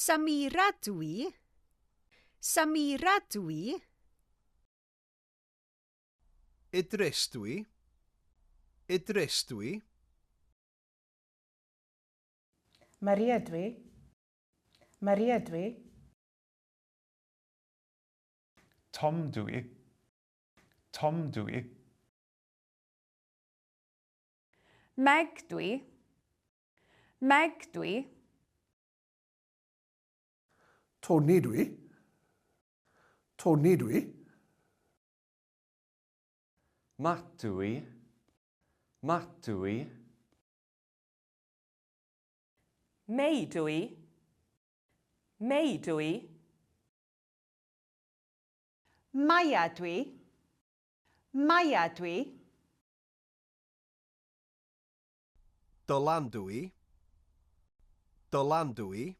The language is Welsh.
Samira dwi. Samira dwi. Idris dwi. Idris dwi. Maria dwi. Maria dwi. Tom dwi. Tom dwi. Meg dwi. Meg dwi. Tony dwi. Tony dwi. Matt dwi. Matt dwi. May dwi. May dwi. Maya dwi. Maya dwi. Dylan dwi. Dylan dwi.